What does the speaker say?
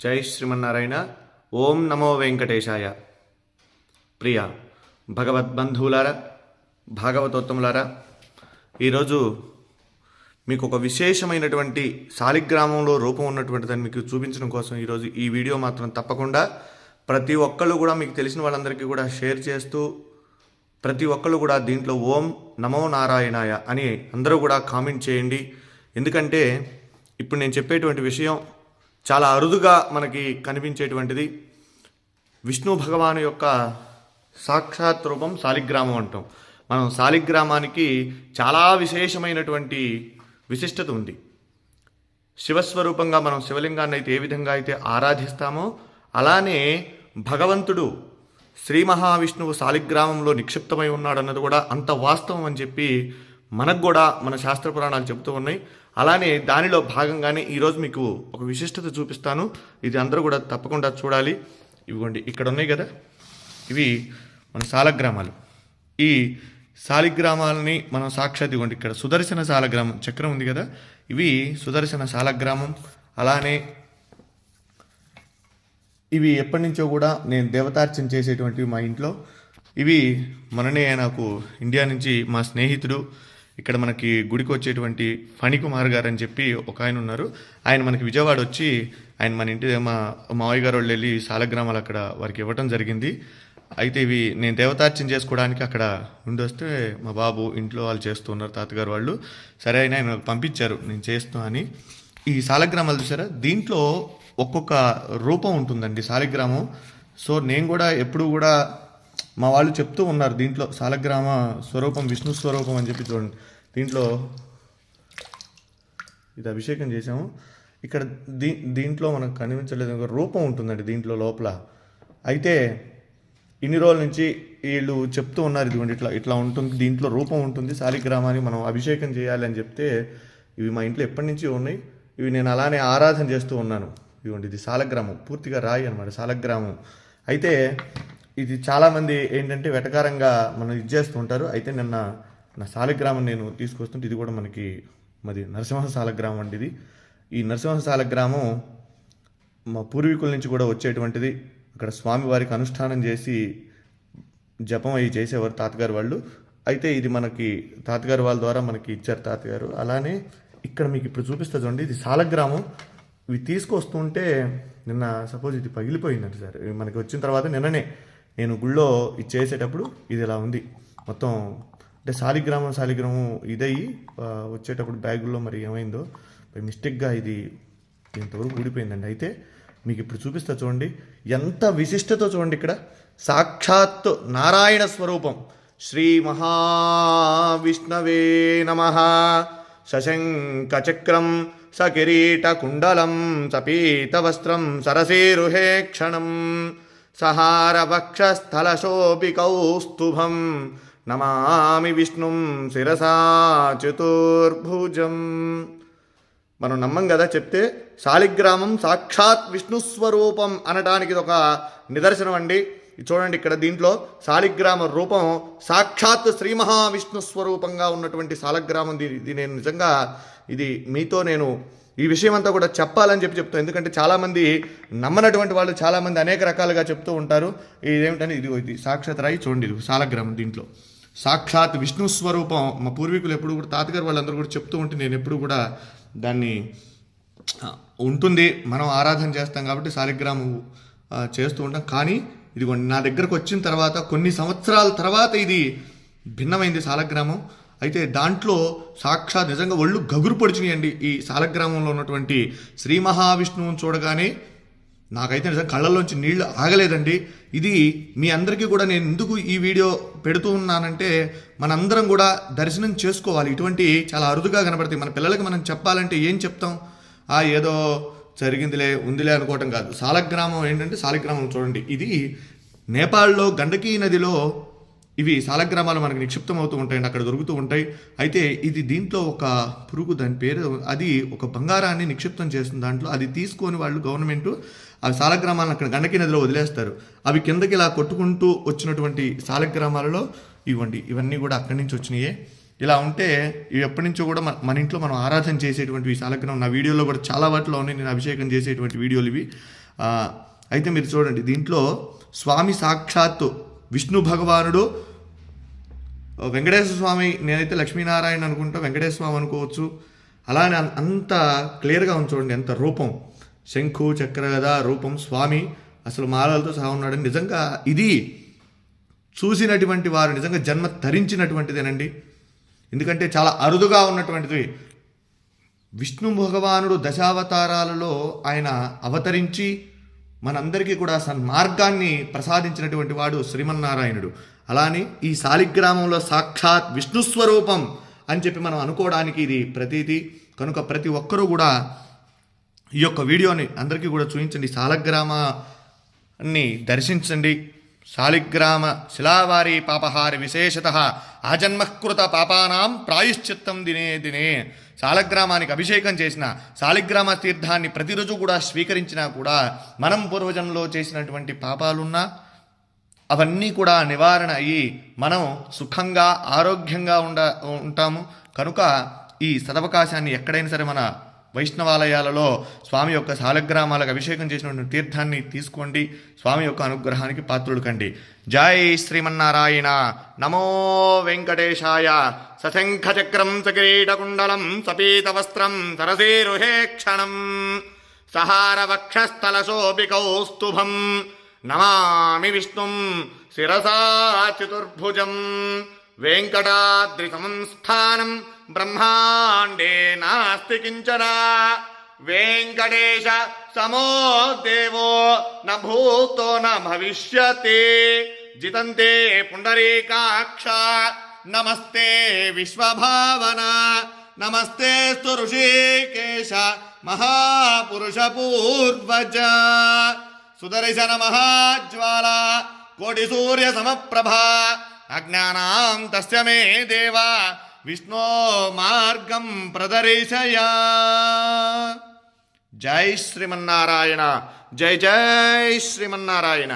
జై శ్రీమన్నారాయణ. ఓం నమో వెంకటేశాయ. ప్రియ భగవద్బంధువులారా, భాగవతోత్తములారా, ఈరోజు మీకు ఒక విశేషమైనటువంటి శాలిగ్రామంలో రూపం ఉన్నటువంటిదని మీకు చూపించడం కోసం ఈరోజు ఈ వీడియో మాత్రం తప్పకుండా ప్రతి ఒక్కళ్ళు కూడా మీకు తెలిసిన వాళ్ళందరికీ కూడా షేర్ చేస్తూ ప్రతి ఒక్కళ్ళు కూడా దీంట్లో ఓం నమో నారాయణాయ అని అందరూ కూడా కామెంట్ చేయండి. ఎందుకంటే ఇప్పుడు నేను చెప్పేటువంటి విషయం చాలా అరుదుగా మనకి కనిపించేటువంటిది. విష్ణు భగవాను యొక్క సాక్షాత్ రూపం శాలిగ్రామం అంటాం. మనం శాలిగ్రామానికి చాలా విశేషమైనటువంటి విశిష్టత ఉంది. శివస్వరూపంగా మనం శివలింగాన్ని అయితే ఏ విధంగా అయితే ఆరాధిస్తామో అలానే భగవంతుడు శ్రీ మహావిష్ణువు శాలిగ్రామంలో నిక్షిప్తమై ఉన్నాడన్నది కూడా అంత వాస్తవం అని చెప్పి మనకు కూడా మన శాస్త్ర పురాణాలు చెబుతూ ఉన్నాయి. అలానే దానిలో భాగంగానే ఈరోజు మీకు ఒక విశిష్టత చూపిస్తాను. ఇది అందరూ కూడా తప్పకుండా చూడాలి. ఇవిగోండి ఇక్కడ ఉన్నాయి కదా, ఇవి మన శాలగ్రామాలు. ఈ శాలిగ్రామాలని మనం సాక్షాత్ ఇవ్వండి. ఇక్కడ సుదర్శన శాలగ్రామం చక్రం ఉంది కదా, ఇవి సుదర్శన శాలగ్రామం. అలానే ఇవి ఎప్పటి నుంచో కూడా నేను దేవతార్చన చేసేటువంటివి మా ఇంట్లో. ఇవి మననే నాకు ఇండియా నుంచి మా స్నేహితుడు ఇక్కడ మనకి గుడికి వచ్చేటువంటి ఫణికుమార్ గారు అని చెప్పి ఒక ఆయన ఉన్నారు. ఆయన మనకి విజయవాడ వచ్చి ఆయన మన ఇంటి మా మావయ్య గారు వాళ్ళు వెళ్ళి శాలగ్రామాలు అక్కడ వారికి ఇవ్వటం జరిగింది. అయితే ఇవి నేను దేవతార్చన చేసుకోవడానికి అక్కడ ఉండి వస్తే మా బాబు ఇంట్లో వాళ్ళు చేస్తూ ఉన్నారు, తాతగారు వాళ్ళు. సరే అయినా ఆయన పంపించారు నేను చేస్తా అని. ఈ శాలగ్రామాలు చూసారా, దీంట్లో ఒక్కొక్క రూపం ఉంటుందండి శాలిగ్రామం. సో నేను కూడా ఎప్పుడు కూడా మా వాళ్ళు చెప్తూ ఉన్నారు దీంట్లో శాలగ్రామ స్వరూపం విష్ణు స్వరూపం అని చెప్పి. చూడండి దీంట్లో ఇది అభిషేకం చేసాము. ఇక్కడ దీంట్లో మనకు కనిపించలేదు, ఒక రూపం ఉంటుందండి దీంట్లో లోపల. అయితే ఇన్ని రోజుల నుంచి వీళ్ళు చెప్తూ ఉన్నారు ఇదిగోండి ఇట్లా ఇట్లా ఉంటుంది, దీంట్లో రూపం ఉంటుంది, శాలిగ్రామాన్ని మనం అభిషేకం చేయాలి అని చెప్తే ఇవి మా ఇంట్లో ఎప్పటి నుంచి ఉన్నాయి. ఇవి నేను అలానే ఆరాధన చేస్తూ ఉన్నాను. ఇదిగోండి ఇది శాలగ్రామం, పూర్తిగా రాయి అనమాట శాలగ్రామం. అయితే ఇది చాలామంది ఏంటంటే వెటకారంగా మనం ఇది చేస్తూ ఉంటారు. అయితే నిన్న నా శాలగ్రామం నేను తీసుకొస్తుంటే ఇది కూడా మనకి నరసింహ శాలగ్రామం అండి. ఇది ఈ నరసింహ శాలగ్రామం మా పూర్వీకుల నుంచి కూడా వచ్చేటువంటిది. అక్కడ స్వామివారికి అనుష్ఠానం చేసి జపం అవి చేసేవారు తాతగారు వాళ్ళు. అయితే ఇది మనకి తాతగారు వాళ్ళ ద్వారా మనకి ఇచ్చారు తాతగారు. అలానే ఇక్కడ మీకు ఇప్పుడు చూపిస్తా చూడండి, ఇది శాలగ్రామం. ఇవి తీసుకొస్తుంటే నిన్న సపోజ్ ఇది పగిలిపోయిందండి సార్. మనకి వచ్చిన తర్వాత నిన్ననే నేను గుళ్ళో ఇది చేసేటప్పుడు ఇది ఇలా ఉంది మొత్తం. అంటే శాలిగ్రామం ఇదయ్యి వచ్చేటప్పుడు బ్యాగుల్లో మరి ఏమైందో మిస్టేక్గా ఇది ఇంతవరకు ఊడిపోయిందండి. అయితే మీకు ఇప్పుడు చూపిస్తా చూడండి ఎంత విశిష్టతో చూడండి. ఇక్కడ సాక్షాత్ నారాయణ స్వరూపం. శ్రీ మహావిష్ణవే నమః. శశంక చక్రం సకిరీట కుండలం సపీతవస్త్రం సరసేరుహే క్షణం సహార వక్షస్థలశోభి కౌస్తుభం నమామి విష్ణుం శిరసా చతుర్భుజం. మనం నమ్మం కదా చెప్తే. శాలిగ్రామం సాక్షాత్ విష్ణు స్వరూపం అనడానికి ఇది ఒక నిదర్శనం అండి. చూడండి ఇక్కడ దీంట్లో శాలిగ్రామ రూపం సాక్షాత్ శ్రీ మహావిష్ణు స్వరూపంగా ఉన్నటువంటి శాలగ్రామం. ఇది నేను నిజంగా ఇది మీతో నేను ఈ విషయం అంతా కూడా చెప్పాలని చెప్తాను. ఎందుకంటే చాలామంది నమ్మనటువంటి వాళ్ళు చాలామంది అనేక రకాలుగా చెప్తూ ఉంటారు. ఇదేమిటంటే ఇది సాక్షాత్ రాయి చూడండి, ఇది శాలగ్రామం. దీంట్లో సాక్షాత్ విష్ణు స్వరూపం. మా పూర్వీకులు ఎప్పుడు కూడా తాతగారు వాళ్ళందరూ కూడా చెప్తూ ఉంటే నేను ఎప్పుడు కూడా దాన్ని ఉంటుంది, మనం ఆరాధన చేస్తాం కాబట్టి శాలిగ్రామం చేస్తూ ఉంటాం. కానీ ఇదిగోండి నా దగ్గరకు వచ్చిన తర్వాత కొన్ని సంవత్సరాల తర్వాత ఇది భిన్నమైంది శాలగ్రామం. అయితే దాంట్లో సాక్షాత్ నిజంగా ఒళ్ళు గగురు పొడిచినాయండి. ఈ శాలగ్రామంలో ఉన్నటువంటి శ్రీ మహావిష్ణువుని చూడగానే నాకైతే నిజంగా కళ్ళల్లోంచి నీళ్లు ఆగలేదండి. ఇది మీ అందరికీ కూడా నేను ఎందుకు ఈ వీడియో పెడుతూ ఉన్నానంటే మనందరం కూడా దర్శనం చేసుకోవాలి. ఇటువంటి చాలా అరుదుగా కనబడతాయి. మన పిల్లలకి మనం చెప్పాలంటే ఏం చెప్తాం, ఏదో జరిగిందిలే ఉందిలే అనుకోవటం కాదు. శాలగ్రామం ఏంటంటే శాలిగ్రామం చూడండి, ఇది నేపాల్లో గండకీ నదిలో ఇవి శాలగ్రామాలు మనకు నిక్షిప్తం అవుతూ ఉంటాయండి, అక్కడ దొరుకుతూ ఉంటాయి. అయితే ఇది దీంట్లో ఒక పురుగు, దాని పేరు, అది ఒక బంగారాన్ని నిక్షిప్తం చేస్తుంది దాంట్లో. అది తీసుకొని వాళ్ళు గవర్నమెంట్ అవి శాలగ్రామాలను అక్కడ గండకీ నదిలో వదిలేస్తారు. అవి కిందకి ఇలా కొట్టుకుంటూ వచ్చినటువంటి శాలగ్రామాలలో ఇవన్నీ కూడా అక్కడి నుంచి వచ్చినాయే. ఇలా ఉంటే ఇవి ఎప్పటి నుంచో కూడా మన ఇంట్లో మనం ఆరాధన చేసేటువంటి ఈ శాలగ్రామం నా వీడియోలో కూడా చాలా వాటిలో ఉన్నాయి. నేను అభిషేకం చేసేటువంటి వీడియోలు ఇవి. ఆ, అయితే మీరు చూడండి, దీంట్లో స్వామి సాక్షాత్తు విష్ణు భగవానుడు, వెంకటేశ్వర స్వామి, నేనైతే లక్ష్మీనారాయణ అనుకుంటా, వెంకటేశ్వర స్వామి అనుకోవచ్చు. అలానే అంత క్లియర్గా ఉంది చూడండి, ఎంత రూపం, శంఖు చక్ర గద రూపం, స్వామి అసలు మాలలతో సహా ఉన్నాడని. నిజంగా ఇది చూసినటువంటి వారు నిజంగా జన్మ ధరించినటువంటిదేనండి. ఎందుకంటే చాలా అరుదుగా ఉన్నటువంటిది. విష్ణు భగవానుడు దశావతారాలలో ఆయన అవతరించి మనందరికీ కూడా సన్మార్గాన్ని ప్రసాదించినటువంటి వాడు శ్రీమన్నారాయణుడు. అలానే ఈ శాలిగ్రామంలో సాక్షాత్ విష్ణు స్వరూపం అని చెప్పి మనం అనుకోవడానికి ఇది ప్రతీతి. కనుక ప్రతి ఒక్కరూ కూడా ఈ యొక్క వీడియోని అందరికీ కూడా చూపించండి, శాలగ్రామాన్ని దర్శించండి. శాలిగ్రామ శిలావారి పాపహారి విశేషత ఆజన్మకృత పాపానాం ప్రాయశ్చిత్తం దినే దినే. శాలగ్రామానికి అభిషేకం చేసిన, శాలిగ్రామ తీర్థాన్ని ప్రతిరోజు కూడా స్వీకరించినా కూడా మనం పూర్వజన్మలో చేసినటువంటి పాపాలున్నా అవన్నీ కూడా నివారణ అయ్యి మనం సుఖంగా ఆరోగ్యంగా ఉంటాము. కనుక ఈ సదవకాశాన్ని ఎక్కడైనా సరే మన వైష్ణవాలయాలలో స్వామి యొక్క శాలగ్రామాలకు అభిషేకం చేసినటువంటి తీర్థాన్ని తీసుకోండి. స్వామి యొక్క అనుగ్రహానికి పాత్రులు కండి. జై శ్రీమన్నారాయణ. నమో వెంకటేశాయ. సశంఖచక్రం సకిరీటకుండలం సపీతవస్త్రం సరసీరుహేక్షణం సహారవక్షస్థలశోభికౌస్తుభం నమామి విష్ణుం శిరసా చతుర్భుజం. వెంకటాద్రి సంస్థానం బ్రహ్మాండే నాస్తి కించన. వెంకటేశ సమో దేవో న భూతో న భవిష్యతి. జితంతే పుండరీకాక్ష నమస్తే విశ్వభావన. నమస్తేస్తు ఋషికేశ మహాపురుష పూర్వజ. సుదర్శన మహాజ్వాల కోటి సూర్య సమప్రభా. అజ్ఞానాం తస్య మే దేవా విష్ణో మార్గం ప్రదర్శయ. జై శ్రీమన్నారాయణ. జై జై శ్రీమన్నారాయణ.